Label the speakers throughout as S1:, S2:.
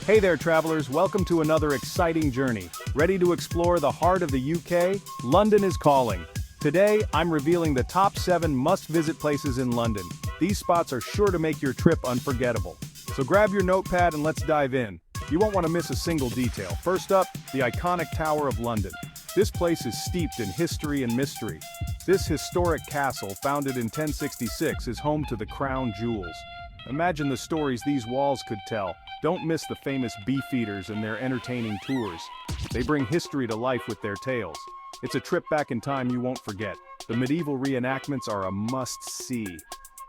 S1: Hey there travelers, welcome to another exciting journey. Ready to explore the heart of the UK? London is calling. Today, I'm revealing the top 7 must-visit places in London. These spots are sure to make your trip unforgettable. So grab your notepad and let's dive in. You won't want to miss a single detail. First up, the iconic Tower of London. This place is steeped in history and mystery. This historic castle, founded in 1066, is home to the crown jewels. Imagine the stories these walls could tell. Don't miss the famous beefeaters and their entertaining tours. They bring history to life with their tales. It's a trip back in time you won't forget. The medieval reenactments are a must-see.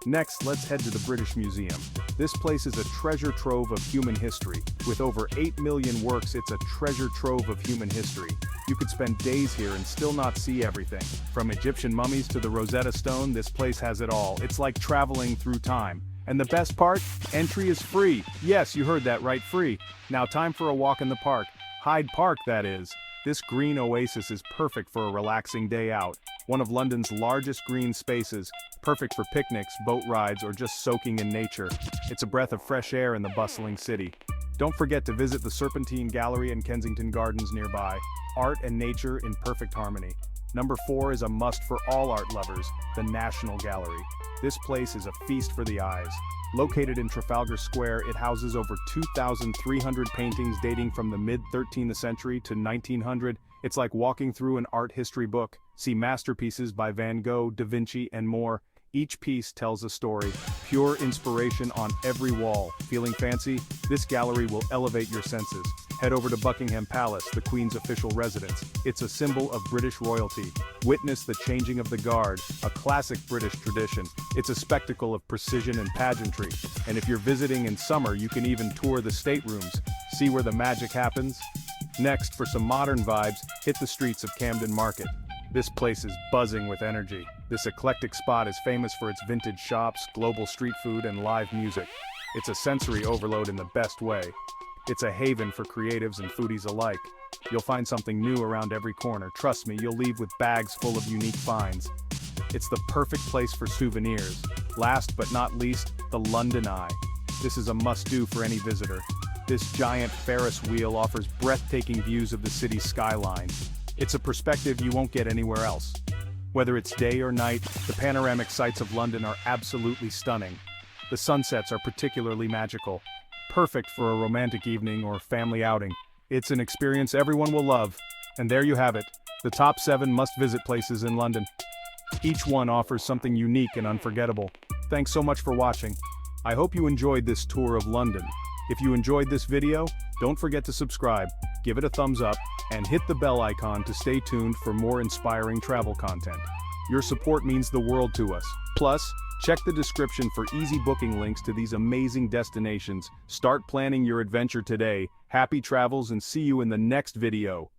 S1: Next, let's head to the British Museum. This place is a treasure trove of human history. With over 8 million works, it's a treasure trove of human history. You could spend days here and still not see everything. From Egyptian mummies to the Rosetta Stone, this place has it all. It's like traveling through time. And the best part? Entry is free. Yes, you heard that right, free. Now time for a walk in the park. Hyde Park, that is. This green oasis is perfect for a relaxing day out. One of London's largest green spaces, perfect for picnics, boat rides, or just soaking in nature. It's a breath of fresh air in the bustling city. Don't forget to visit the Serpentine Gallery and Kensington Gardens nearby. Art and nature in perfect harmony. Number 4 is a must for all art lovers, the National Gallery. This place is a feast for the eyes. Located in Trafalgar Square, it houses over 2,300 paintings dating from the mid-13th century to 1900. It's like walking through an art history book. See masterpieces by Van Gogh, Da Vinci, and more. Each piece tells a story. Pure inspiration on every wall. Feeling fancy? This gallery will elevate your senses. Head over to Buckingham Palace, the Queen's official residence. It's a symbol of British royalty. Witness the changing of the guard, a classic British tradition. It's a spectacle of precision and pageantry. And if you're visiting in summer, you can even tour the staterooms. See where the magic happens? Next, for some modern vibes, hit the streets of Camden Market. This place is buzzing with energy. This eclectic spot is famous for its vintage shops, global street food, and live music. It's a sensory overload in the best way. It's a haven for creatives and foodies alike. You'll find something new around every corner. Trust me, you'll leave with bags full of unique finds. It's the perfect place for souvenirs. Last but not least, the London Eye. This is a must-do for any visitor. This giant Ferris wheel offers breathtaking views of the city's skyline. It's a perspective you won't get anywhere else. Whether it's day or night, the panoramic sights of London are absolutely stunning. The sunsets are particularly magical. Perfect for a romantic evening or family outing. It's an experience everyone will love. And there you have it, the top 7 must-visit places in London. Each one offers something unique and unforgettable. Thanks so much for watching. I hope you enjoyed this tour of London. If you enjoyed this video, don't forget to subscribe, give it a thumbs up, and hit the bell icon to stay tuned for more inspiring travel content. Your support means the world to us. Plus, check the description for easy booking links to these amazing destinations. Start planning your adventure today. Happy travels and see you in the next video.